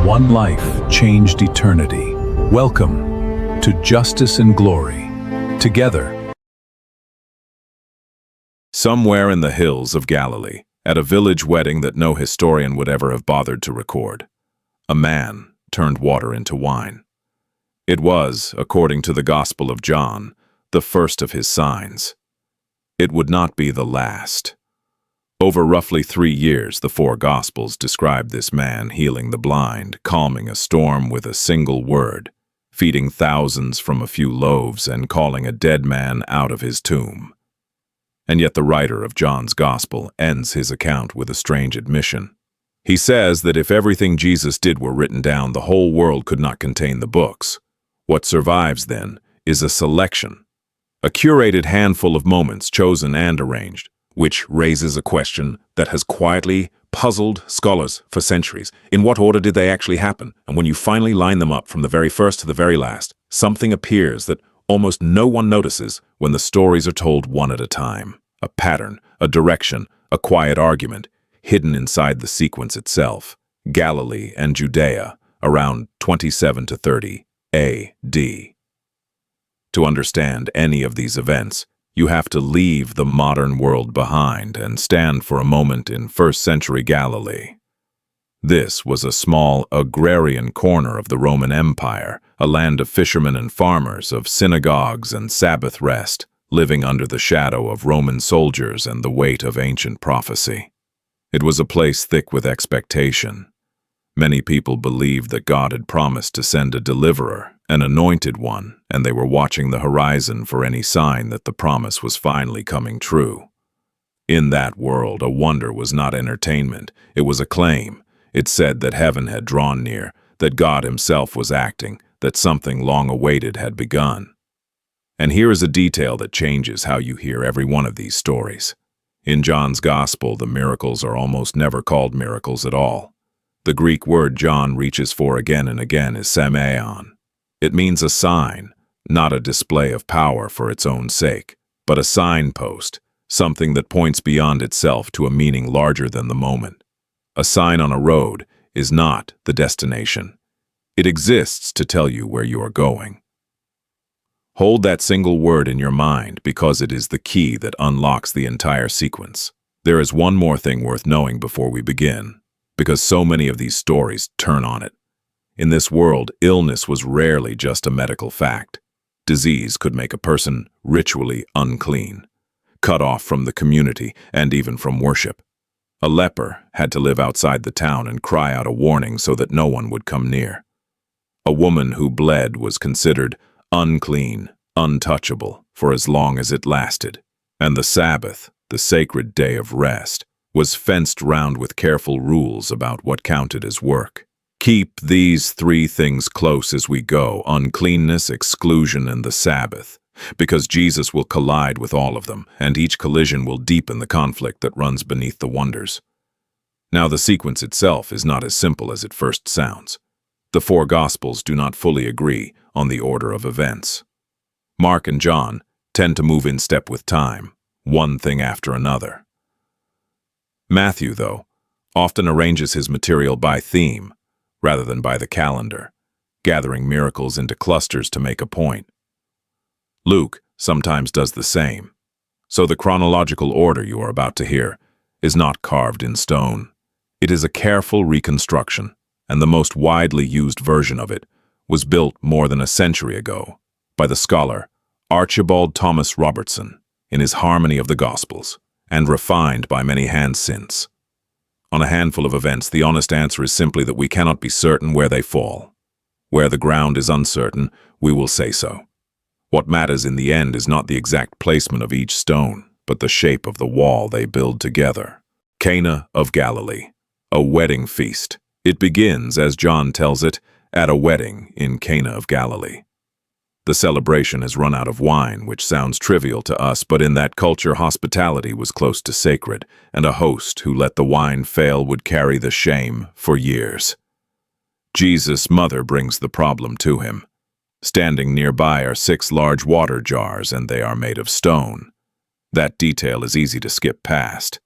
one life changed eternity. Welcome to Justice and Glory. Together. Somewhere in the hills of Galilee, at a village wedding that no historian would ever have bothered to record, a man turned water into wine. It was, according to the Gospel of John, the first of his signs. It would not be the last. Over roughly 3 years, the 4 Gospels describe this man healing the blind, calming a storm with a single word, feeding thousands from a few loaves, and calling a dead man out of his tomb. And yet the writer of John's Gospel ends his account with a strange admission. He says that if everything Jesus did were written down, the whole world could not contain the books. What survives, then, is a selection, a curated handful of moments chosen and arranged, which raises a question that has quietly puzzled scholars for centuries. In what order did they actually happen? And when you finally line them up from the very first to the very last, something appears that almost no one notices when the stories are told one at a time. A pattern, a direction, a quiet argument, hidden inside the sequence itself. Galilee and Judea, around 27 to 30 A.D. To understand any of these events, you have to leave the modern world behind and stand for a moment in first-century Galilee. This was a small agrarian corner of the Roman Empire, a land of fishermen and farmers, of synagogues and Sabbath rest, living under the shadow of Roman soldiers and the weight of ancient prophecy. It was a place thick with expectation. Many people believed that God had promised to send a deliverer, an anointed one, and they were watching the horizon for any sign that the promise was finally coming true. In that world, a wonder was not entertainment, it was a claim. It said that heaven had drawn near, that God himself was acting, that something long awaited had begun. And here is a detail that changes how you hear every one of these stories. In John's Gospel, the miracles are almost never called miracles at all. The Greek word John reaches for again and again is semeion. It means a sign, not a display of power for its own sake, but a signpost, something that points beyond itself to a meaning larger than the moment. A sign on a road is not the destination. It exists to tell you where you are going. Hold that single word in your mind because it is the key that unlocks the entire sequence. There is one more thing worth knowing before we begin, because so many of these stories turn on it. In this world, illness was rarely just a medical fact. Disease could make a person ritually unclean, cut off from the community and even from worship. A leper had to live outside the town and cry out a warning so that no one would come near. A woman who bled was considered unclean, untouchable, for as long as it lasted. And the Sabbath, the sacred day of rest, was fenced round with careful rules about what counted as work. Keep these 3 things close as we go: uncleanness, exclusion, and the Sabbath, because Jesus will collide with all of them, and each collision will deepen the conflict that runs beneath the wonders. Now, the sequence itself is not as simple as it first sounds. The 4 Gospels do not fully agree on the order of events. Mark and John tend to move in step with time, one thing after another. Matthew, though, often arranges his material by theme, rather than by the calendar, gathering miracles into clusters to make a point. Luke sometimes does the same. So the chronological order you are about to hear is not carved in stone. It is a careful reconstruction, and the most widely used version of it was built more than a century ago by the scholar Archibald Thomas Robertson in his Harmony of the Gospels, and refined by many hands since. On a handful of events, the honest answer is simply that we cannot be certain where they fall. Where the ground is uncertain, we will say so. What matters in the end is not the exact placement of each stone, but the shape of the wall they build together. Cana of Galilee, a wedding feast. It begins, as John tells it, at a wedding in Cana of Galilee. The celebration has run out of wine, which sounds trivial to us, but in that culture hospitality was close to sacred, and a host who let the wine fail would carry the shame for years. Jesus' mother brings the problem to him. Standing nearby are 6 large water jars, and they are made of stone. That detail is easy to skip past,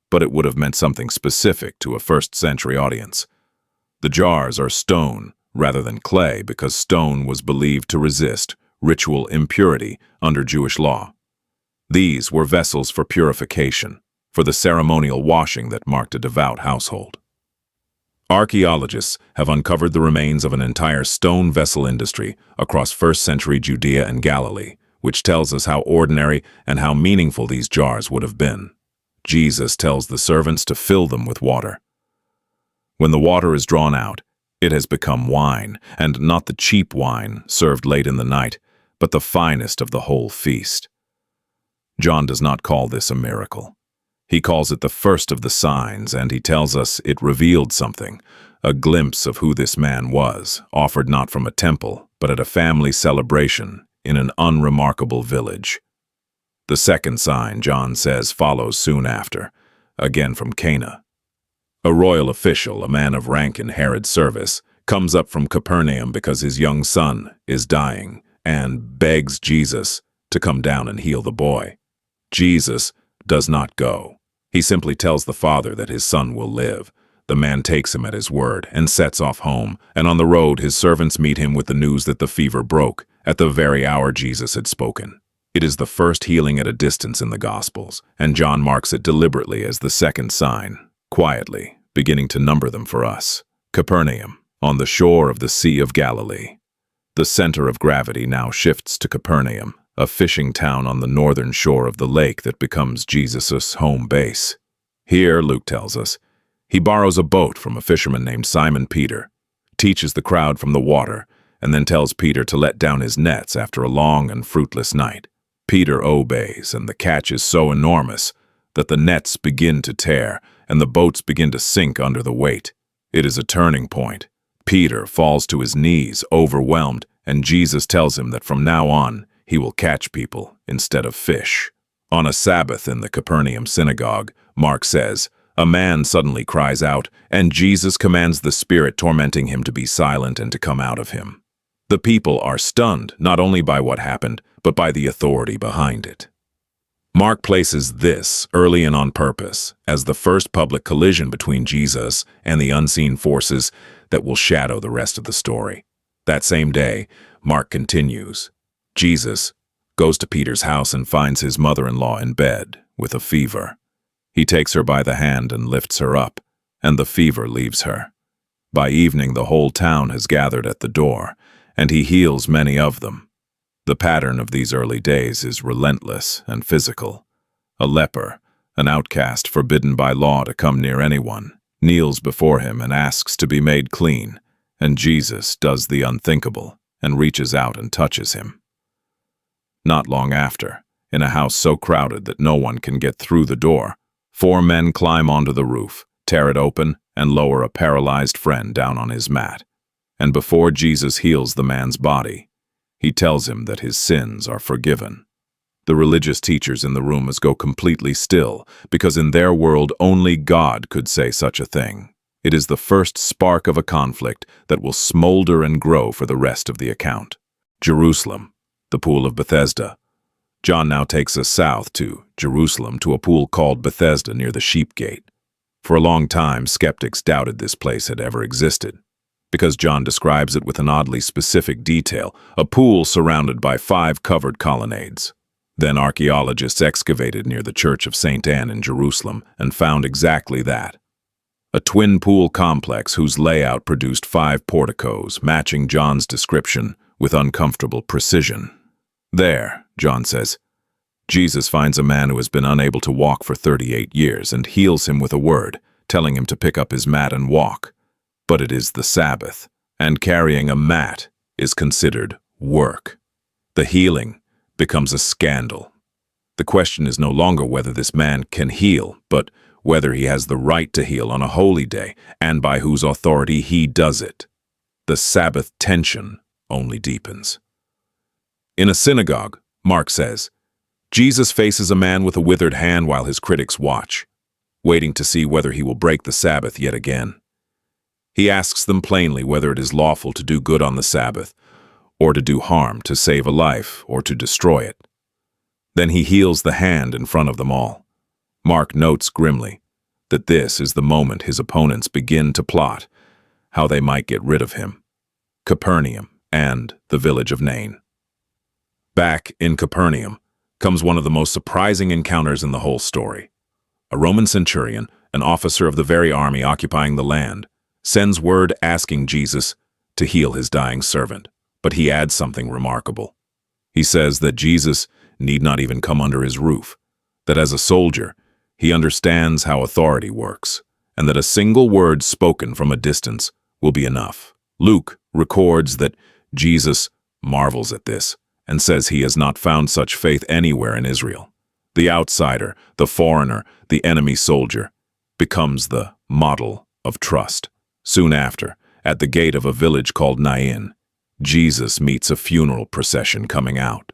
but it would have meant something specific to a first-century audience. The jars are stone rather than clay because stone was believed to resist ritual impurity under Jewish law. These were vessels for purification, for the ceremonial washing that marked a devout household. Archaeologists have uncovered the remains of an entire stone vessel industry across first-century Judea and Galilee, which tells us how ordinary and how meaningful these jars would have been. Jesus tells the servants to fill them with water. When the water is drawn out, it has become wine, and not the cheap wine served late in the night, but the finest of the whole feast. John does not call this a miracle. He calls it the first of the signs, and he tells us it revealed something, a glimpse of who this man was, offered not from a temple, but at a family celebration in an unremarkable village. The second sign, John says, follows soon after, again from Cana. A royal official, a man of rank in Herod's service, comes up from Capernaum because his young son is dying and begs Jesus to come down and heal the boy. Jesus does not go. He simply tells the father that his son will live. The man takes him at his word and sets off home, and on the road his servants meet him with the news that the fever broke at the very hour Jesus had spoken. It is the first healing at a distance in the Gospels, and John marks it deliberately as the second sign, quietly, beginning to number them for us. Capernaum, on the shore of the Sea of Galilee. The center of gravity now shifts to Capernaum, a fishing town on the northern shore of the lake that becomes Jesus' home base. Here, Luke tells us, he borrows a boat from a fisherman named Simon Peter, teaches the crowd from the water, and then tells Peter to let down his nets after a long and fruitless night. Peter obeys, and the catch is so enormous that the nets begin to tear and the boats begin to sink under the weight. It is a turning point. Peter falls to his knees, overwhelmed, and Jesus tells him that from now on, he will catch people instead of fish. On a Sabbath in the Capernaum synagogue, Mark says, a man suddenly cries out, and Jesus commands the spirit tormenting him to be silent and to come out of him. The people are stunned not only by what happened, but by the authority behind it. Mark places this, early and on purpose, as the first public collision between Jesus and the unseen forces that will shadow the rest of the story. That same day, Mark continues. Jesus goes to Peter's house and finds his mother-in-law in bed with a fever. He takes her by the hand and lifts her up, and the fever leaves her. By evening, the whole town has gathered at the door, and he heals many of them. The pattern of these early days is relentless and physical. A leper, an outcast forbidden by law to come near anyone, kneels before him and asks to be made clean, and Jesus does the unthinkable and reaches out and touches him. Not long after, in a house so crowded that no one can get through the door, 4 men climb onto the roof, tear it open, and lower a paralyzed friend down on his mat. And before Jesus heals the man's body, he tells him that his sins are forgiven. The religious teachers in the room must go completely still, because in their world only God could say such a thing. It is the first spark of a conflict that will smolder and grow for the rest of the account. Jerusalem, the pool of Bethesda. John now takes us south to Jerusalem to a pool called Bethesda near the Sheep Gate. For a long time, skeptics doubted this place had ever existed, because John describes it with an oddly specific detail, a pool surrounded by 5 covered colonnades. Then archaeologists excavated near the Church of St. Anne in Jerusalem and found exactly that. A twin pool complex whose layout produced 5 porticos, matching John's description with uncomfortable precision. There, John says, Jesus finds a man who has been unable to walk for 38 years and heals him with a word, telling him to pick up his mat and walk. But it is the Sabbath, and carrying a mat is considered work. The healing becomes a scandal. The question is no longer whether this man can heal, but whether he has the right to heal on a holy day, and by whose authority he does it. The Sabbath tension only deepens. In a synagogue, Mark says, Jesus faces a man with a withered hand while his critics watch, waiting to see whether he will break the Sabbath yet again. He asks them plainly whether it is lawful to do good on the Sabbath, or to do harm, to save a life, or to destroy it. Then he heals the hand in front of them all. Mark notes grimly that this is the moment his opponents begin to plot how they might get rid of him. Capernaum and the village of Nain. Back in Capernaum comes one of the most surprising encounters in the whole story. A Roman centurion, an officer of the very army occupying the land, sends word asking Jesus to heal his dying servant, but he adds something remarkable. He says that Jesus need not even come under his roof, that as a soldier, he understands how authority works, and that a single word spoken from a distance will be enough. Luke records that Jesus marvels at this and says he has not found such faith anywhere in Israel. The outsider, the foreigner, the enemy soldier becomes the model of trust. Soon after, at the gate of a village called Nain, Jesus meets a funeral procession coming out.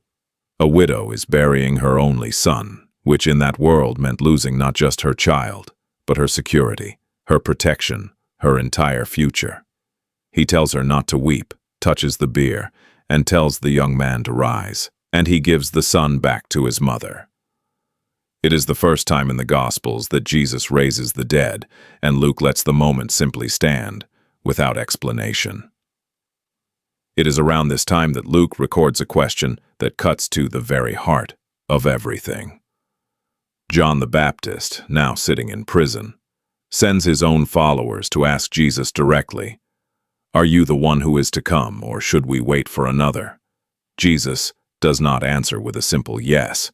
A widow is burying her only son, which in that world meant losing not just her child, but her security, her protection, her entire future. He tells her not to weep, touches the bier, and tells the young man to rise, and he gives the son back to his mother. It is the first time in the Gospels that Jesus raises the dead, and Luke lets the moment simply stand, without explanation. It is around this time that Luke records a question that cuts to the very heart of everything. John the Baptist, now sitting in prison, sends his own followers to ask Jesus directly, "Are you the one who is to come, or should we wait for another?" Jesus does not answer with a simple yes.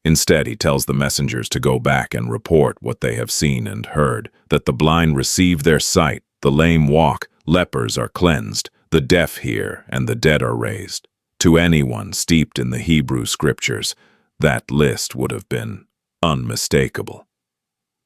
Instead, he tells the messengers to go back and report what they have seen and heard, that the blind receive their sight, the lame walk, lepers are cleansed, the deaf hear, and the dead are raised. To anyone steeped in the Hebrew scriptures, that list would have been unmistakable.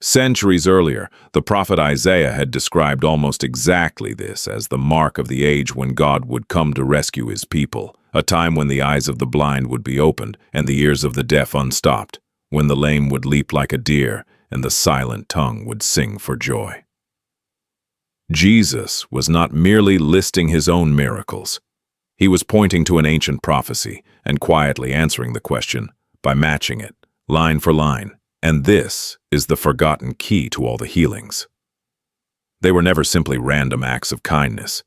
Centuries earlier, the prophet Isaiah had described almost exactly this as the mark of the age when God would come to rescue his people, a time when the eyes of the blind would be opened and the ears of the deaf unstopped, when the lame would leap like a deer and the silent tongue would sing for joy. Jesus was not merely listing his own miracles. He was pointing to an ancient prophecy and quietly answering the question by matching it, line for line. And this is the forgotten key to all the healings. They were never simply random acts of kindness.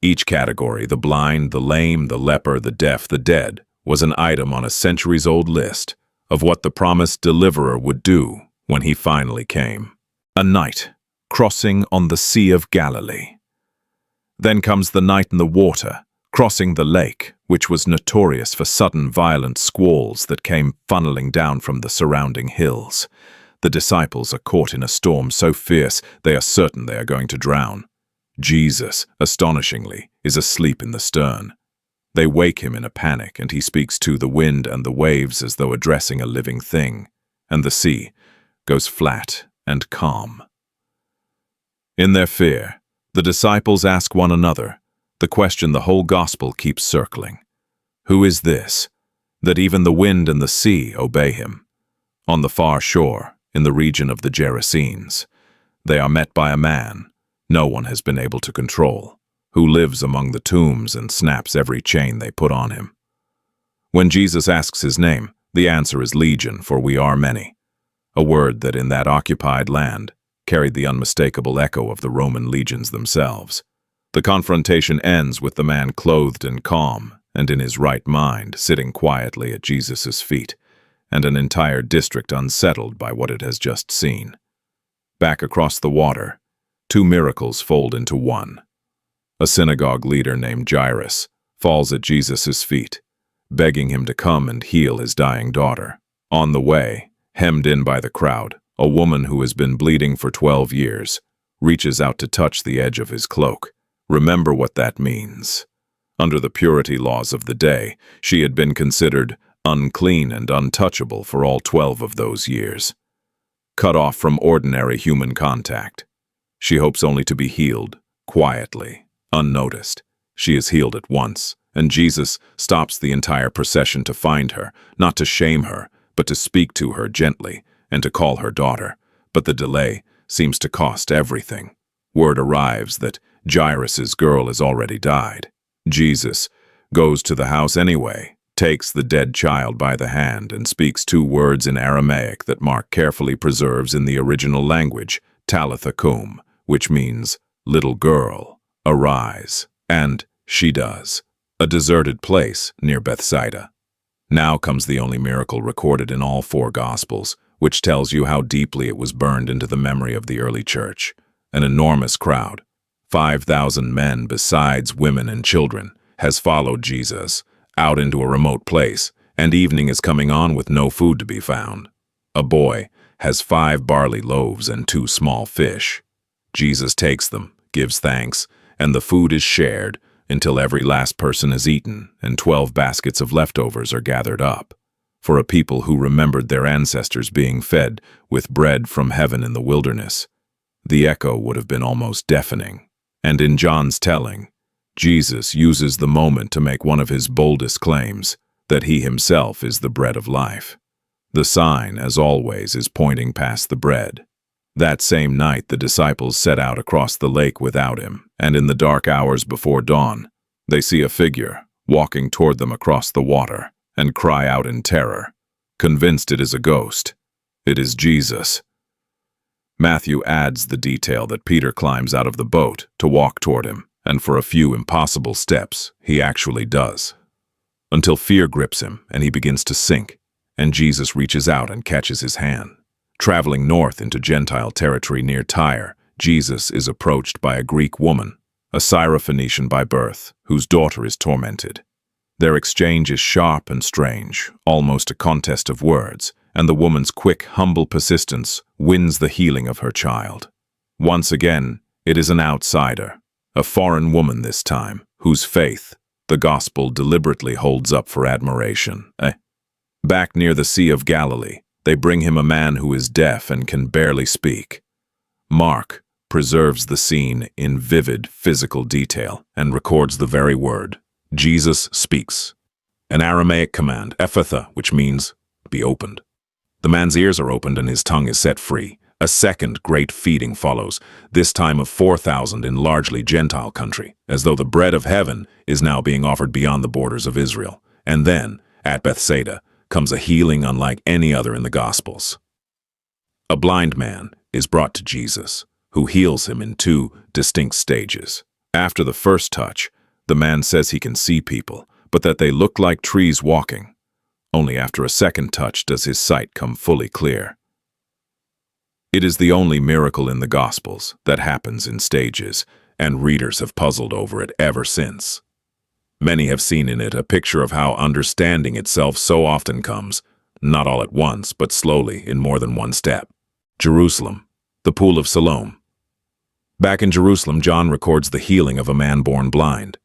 Each category, the blind, the lame, the leper, the deaf, the dead, was an item on a centuries-old list of what the promised deliverer would do when he finally came. A night crossing on the Sea of Galilee. Then comes the night in the water, crossing the lake, which was notorious for sudden violent squalls that came funneling down from the surrounding hills. The disciples are caught in a storm so fierce they are certain they are going to drown. Jesus, astonishingly, is asleep in the stern. They wake him in a panic, and he speaks to the wind and the waves as though addressing a living thing, and the sea goes flat and calm. In their fear, the disciples ask one another the question the whole gospel keeps circling. Who is this, that even the wind and the sea obey him? On the far shore, in the region of the Gerasenes, they are met by a man no one has been able to control, who lives among the tombs and snaps every chain they put on him. When Jesus asks his name, the answer is Legion, for we are many, a word that in that occupied land carried the unmistakable echo of the Roman legions themselves. The confrontation ends with the man clothed and calm and in his right mind, sitting quietly at Jesus' feet, and an entire district unsettled by what it has just seen. Back across the water, two miracles fold into one. A synagogue leader named Jairus falls at Jesus' feet, begging him to come and heal his dying daughter. On the way, hemmed in by the crowd, a woman who has been bleeding for 12 years reaches out to touch the edge of his cloak. Remember what that means. Under the purity laws of the day, she had been considered unclean and untouchable for all 12 of those years. Cut off from ordinary human contact. She hopes only to be healed, quietly, unnoticed. She is healed at once, and Jesus stops the entire procession to find her, not to shame her, but to speak to her gently and to call her daughter. But the delay seems to cost everything. Word arrives that Jairus' girl has already died. Jesus goes to the house anyway, takes the dead child by the hand, and speaks 2 words in Aramaic that Mark carefully preserves in the original language, Talitha cum, which means, little girl, "Arise." And she does. A deserted place near Bethsaida. Now comes the only miracle recorded in all four Gospels, which tells you how deeply it was burned into the memory of the early church. An enormous crowd, 5,000 men besides women and children, has followed Jesus out into a remote place, and evening is coming on with no food to be found. A boy has 5 barley loaves and 2 small fish. Jesus takes them, gives thanks, and the food is shared until every last person is eaten and 12 baskets of leftovers are gathered up. For a people who remembered their ancestors being fed with bread from heaven in the wilderness, the echo would have been almost deafening. And in John's telling, Jesus uses the moment to make one of his boldest claims, that he himself is the bread of life. The sign, as always, is pointing past the bread. That same night the disciples set out across the lake without him, and in the dark hours before dawn, they see a figure walking toward them across the water, and cry out in terror, convinced it is a ghost. It is Jesus. Matthew adds the detail that Peter climbs out of the boat to walk toward him, and for a few impossible steps, he actually does. Until fear grips him and he begins to sink, and Jesus reaches out and catches his hand. Traveling north into Gentile territory near Tyre, Jesus is approached by a Greek woman, a Syrophoenician by birth, whose daughter is tormented. Their exchange is sharp and strange, almost a contest of words, and the woman's quick, humble persistence wins the healing of her child. Once again, it is an outsider, a foreign woman this time, whose faith the gospel deliberately holds up for admiration. Back near the Sea of Galilee, they bring him a man who is deaf and can barely speak. Mark preserves the scene in vivid physical detail and records the very word. Jesus speaks. An Aramaic command, Ephatha, which means, be opened. The man's ears are opened and his tongue is set free. A second great feeding follows, this time of 4,000 in largely Gentile country, as though the bread of heaven is now being offered beyond the borders of Israel. And then, at Bethsaida, comes a healing unlike any other in the Gospels. A blind man is brought to Jesus, who heals him in 2 distinct stages. After the first touch, the man says he can see people, but that they look like trees walking. Only after a second touch does his sight come fully clear. It is the only miracle in the Gospels that happens in stages, and readers have puzzled over it ever since. Many have seen in it a picture of how understanding itself so often comes, not all at once, but slowly in more than one step. Jerusalem, the Pool of Siloam. Back in Jerusalem, John records the healing of a man born blind.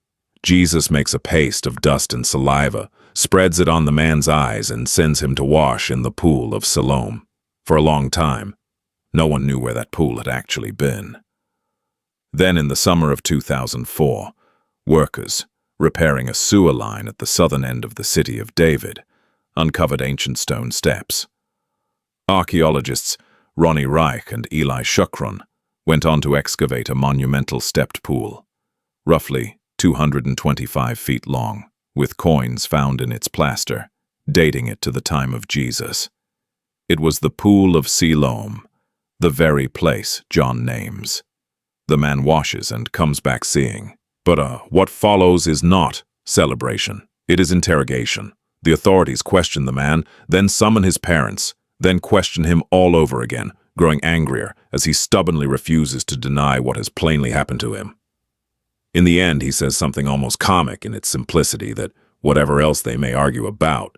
Jesus makes a paste of dust and saliva, spreads it on the man's eyes, and sends him to wash in the Pool of Siloam. For a long time, no one knew where that pool had actually been. Then in the summer of 2004, workers, repairing a sewer line at the southern end of the city of David, uncovered ancient stone steps. Archaeologists Ronnie Reich and Eli Shukron went on to excavate a monumental stepped pool, roughly 225 feet long, with coins found in its plaster, dating it to the time of Jesus. It was the Pool of Siloam, the very place John names. The man washes and comes back seeing. But what follows is not celebration. It is interrogation. The authorities question the man, then summon his parents, then question him all over again, growing angrier as he stubbornly refuses to deny what has plainly happened to him. In the end, he says something almost comic in its simplicity, that whatever else they may argue about,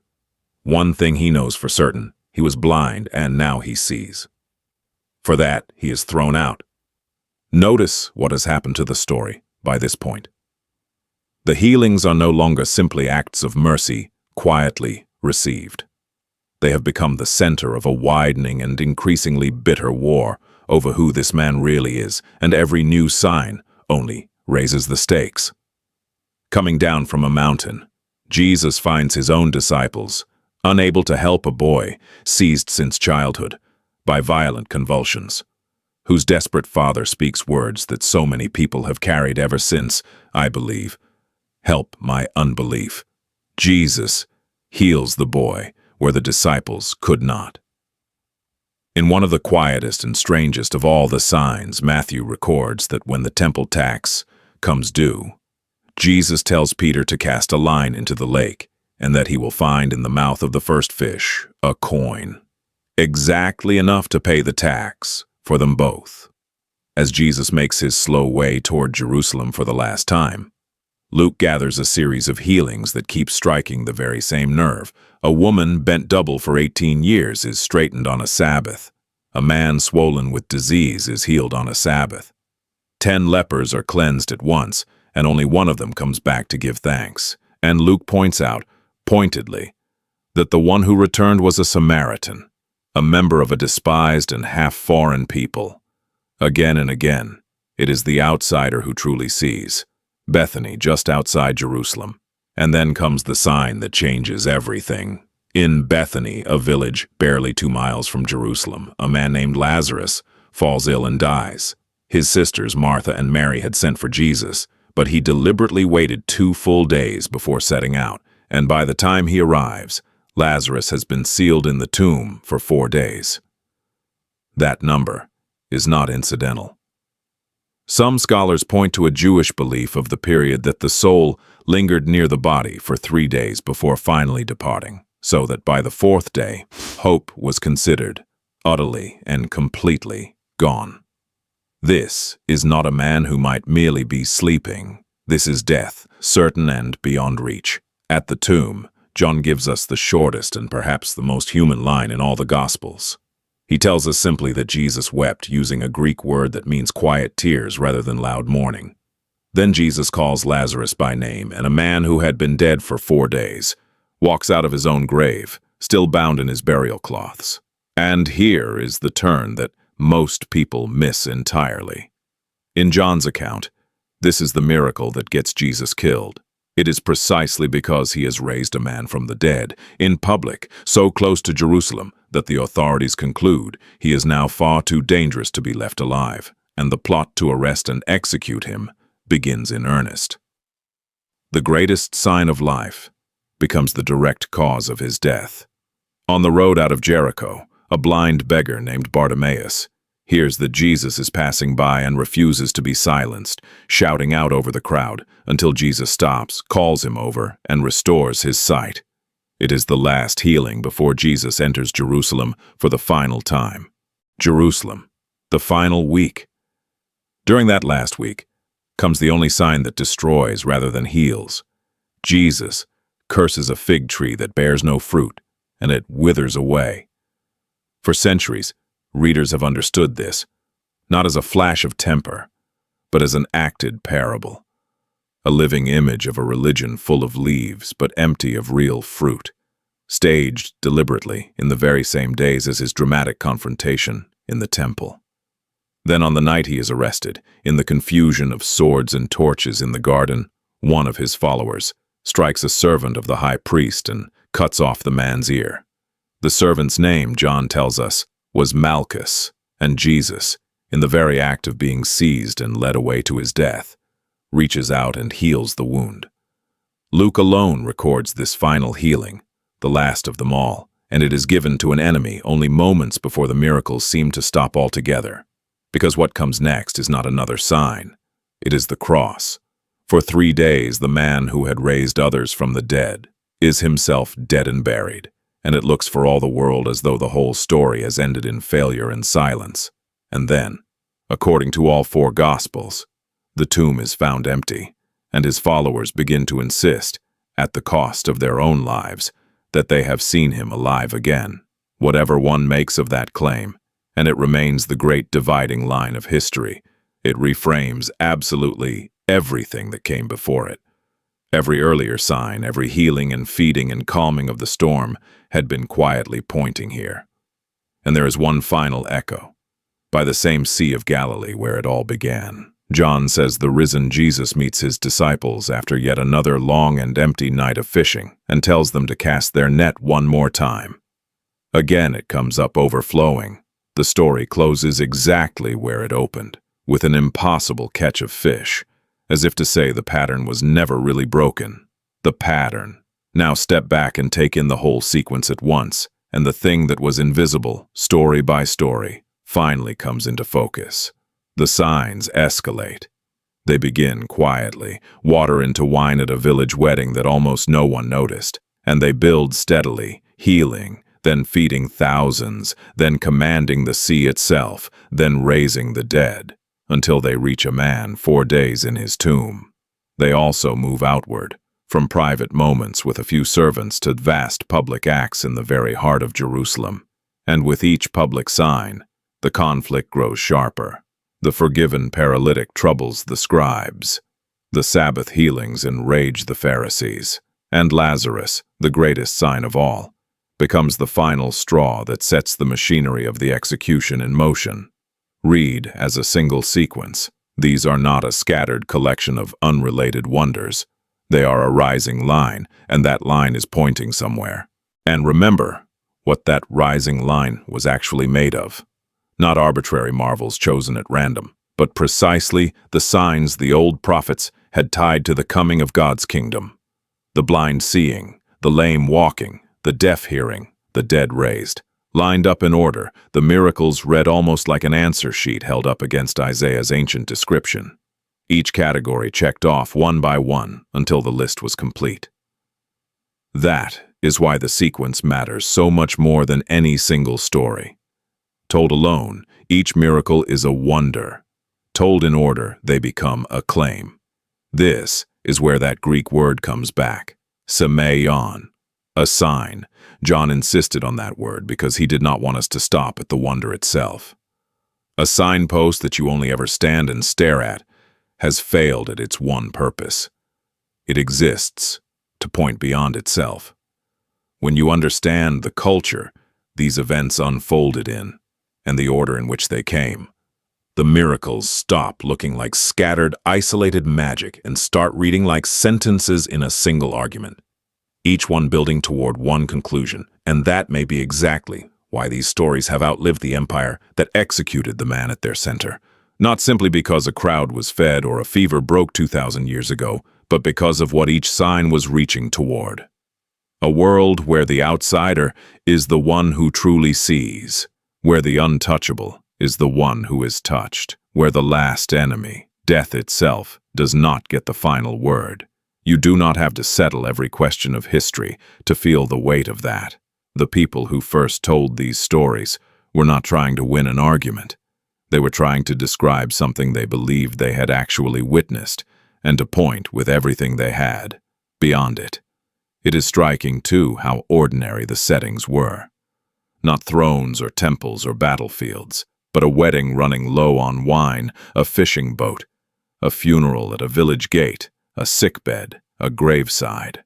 one thing he knows for certain: he was blind and now he sees. For that, he is thrown out. Notice what has happened to the story by this point. The healings are no longer simply acts of mercy, quietly received. They have become the center of a widening and increasingly bitter war over who this man really is, and every new sign only raises the stakes. Coming down from a mountain, Jesus finds his own disciples, unable to help a boy seized since childhood by violent convulsions, whose desperate father speaks words that so many people have carried ever since, I believe. Help my unbelief. Jesus heals the boy where the disciples could not. In one of the quietest and strangest of all the signs, Matthew records that when the temple tax comes due. Jesus tells Peter to cast a line into the lake, and that he will find in the mouth of the first fish a coin, exactly enough to pay the tax for them both. As Jesus makes his slow way toward Jerusalem for the last time, Luke gathers a series of healings that keep striking the very same nerve. A woman bent double for 18 years is straightened on a Sabbath. A man swollen with disease is healed on a Sabbath. 10 lepers are cleansed at once, and only one of them comes back to give thanks. And Luke points out, pointedly, that the one who returned was a Samaritan, a member of a despised and half-foreign people. Again and again, it is the outsider who truly sees. Bethany, just outside Jerusalem. And then comes the sign that changes everything. In Bethany, a village barely 2 miles from Jerusalem, a man named Lazarus falls ill and dies. His sisters, Martha and Mary, had sent for Jesus, but he deliberately waited 2 full days before setting out, and by the time he arrives, Lazarus has been sealed in the tomb for 4 days. That number is not incidental. Some scholars point to a Jewish belief of the period that the soul lingered near the body for 3 days before finally departing, so that by the 4th day, hope was considered utterly and completely gone. This is not a man who might merely be sleeping. This is death, certain and beyond reach. At the tomb, John gives us the shortest and perhaps the most human line in all the Gospels. He tells us simply that Jesus wept, using a Greek word that means quiet tears rather than loud mourning. Then Jesus calls Lazarus by name, and a man who had been dead for 4 days walks out of his own grave, still bound in his burial cloths. And here is the turn that most people miss entirely. In John's account, this is the miracle that gets Jesus killed. It is precisely because he has raised a man from the dead, in public, so close to Jerusalem, that the authorities conclude he is now far too dangerous to be left alive, and the plot to arrest and execute him begins in earnest. The greatest sign of life becomes the direct cause of his death. On the road out of Jericho, a blind beggar named Bartimaeus hears that Jesus is passing by and refuses to be silenced, shouting out over the crowd until Jesus stops, calls him over, and restores his sight. It is the last healing before Jesus enters Jerusalem for the final time. Jerusalem, the final week. During that last week comes the only sign that destroys rather than heals. Jesus curses a fig tree that bears no fruit, and it withers away. For centuries, readers have understood this, not as a flash of temper, but as an acted parable, a living image of a religion full of leaves but empty of real fruit, staged deliberately in the very same days as his dramatic confrontation in the temple. Then on the night he is arrested, in the confusion of swords and torches in the garden, one of his followers strikes a servant of the high priest and cuts off the man's ear. The servant's name, John tells us, was Malchus, and Jesus, in the very act of being seized and led away to his death, reaches out and heals the wound. Luke alone records this final healing, the last of them all, and it is given to an enemy only moments before the miracles seem to stop altogether, because what comes next is not another sign, it is the cross. For 3 days the man who had raised others from the dead is himself dead and buried, and it looks for all the world as though the whole story has ended in failure and silence. And then, according to all 4 Gospels, the tomb is found empty, and his followers begin to insist, at the cost of their own lives, that they have seen him alive again, whatever one makes of that claim, and it remains the great dividing line of history. It reframes absolutely everything that came before it. Every earlier sign, every healing and feeding and calming of the storm had been quietly pointing here. And there is one final echo. By the same Sea of Galilee where it all began, John says the risen Jesus meets his disciples after yet another long and empty night of fishing and tells them to cast their net one more time. Again it comes up overflowing. The story closes exactly where it opened, with an impossible catch of fish, as if to say the pattern was never really broken. The pattern. Now step back and take in the whole sequence at once, and the thing that was invisible, story by story, finally comes into focus. The signs escalate. They begin quietly, water into wine at a village wedding that almost no one noticed, and they build steadily, healing, then feeding thousands, then commanding the sea itself, then raising the dead, until they reach a man 4 days in his tomb. They also move outward, from private moments with a few servants to vast public acts in the very heart of Jerusalem. And with each public sign, the conflict grows sharper. The forgiven paralytic troubles the scribes. The Sabbath healings enrage the Pharisees. And Lazarus, the greatest sign of all, becomes the final straw that sets the machinery of the execution in motion. Read as a single sequence. These are not a scattered collection of unrelated wonders. They are a rising line, and that line is pointing somewhere. And remember what that rising line was actually made of. Not arbitrary marvels chosen at random, but precisely the signs the old prophets had tied to the coming of God's kingdom. The blind seeing, the lame walking, the deaf hearing, the dead raised. Lined up in order, the miracles read almost like an answer sheet held up against Isaiah's ancient description. Each category checked off one by one until the list was complete. That is why the sequence matters so much more than any single story. Told alone, each miracle is a wonder. Told in order, they become a claim. This is where that Greek word comes back, semeion, a sign. John insisted on that word because he did not want us to stop at the wonder itself. A signpost that you only ever stand and stare at has failed at its one purpose. It exists to point beyond itself. When you understand the culture these events unfolded in, and the order in which they came, the miracles stop looking like scattered, isolated magic and start reading like sentences in a single argument, each one building toward one conclusion. And that may be exactly why these stories have outlived the empire that executed the man at their center. Not simply because a crowd was fed or a fever broke 2,000 years ago, but because of what each sign was reaching toward. A world where the outsider is the one who truly sees, where the untouchable is the one who is touched, where the last enemy, death itself, does not get the final word. You do not have to settle every question of history to feel the weight of that. The people who first told these stories were not trying to win an argument. They were trying to describe something they believed they had actually witnessed, and to point with everything they had beyond it. It is striking, too, how ordinary the settings were. Not thrones or temples or battlefields, but a wedding running low on wine, a fishing boat, a funeral at a village gate, a sickbed, a graveside.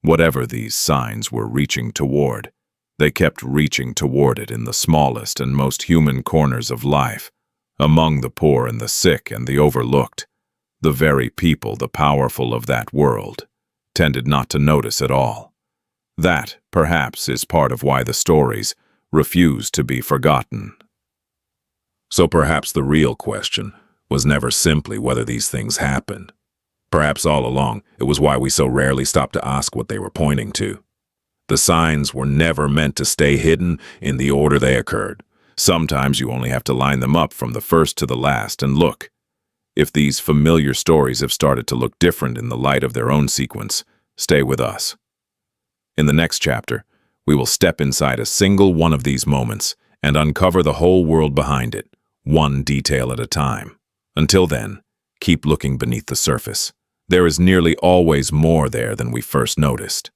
Whatever these signs were reaching toward, they kept reaching toward it in the smallest and most human corners of life, among the poor and the sick and the overlooked. The very people, the powerful of that world, tended not to notice at all. That, perhaps, is part of why the stories refuse to be forgotten. So perhaps the real question was never simply whether these things happened. Perhaps all along, it was why we so rarely stopped to ask what they were pointing to. The signs were never meant to stay hidden in the order they occurred. Sometimes you only have to line them up from the first to the last and look. If these familiar stories have started to look different in the light of their own sequence, stay with us. In the next chapter, we will step inside a single one of these moments and uncover the whole world behind it, one detail at a time. Until then, keep looking beneath the surface. There is nearly always more there than we first noticed.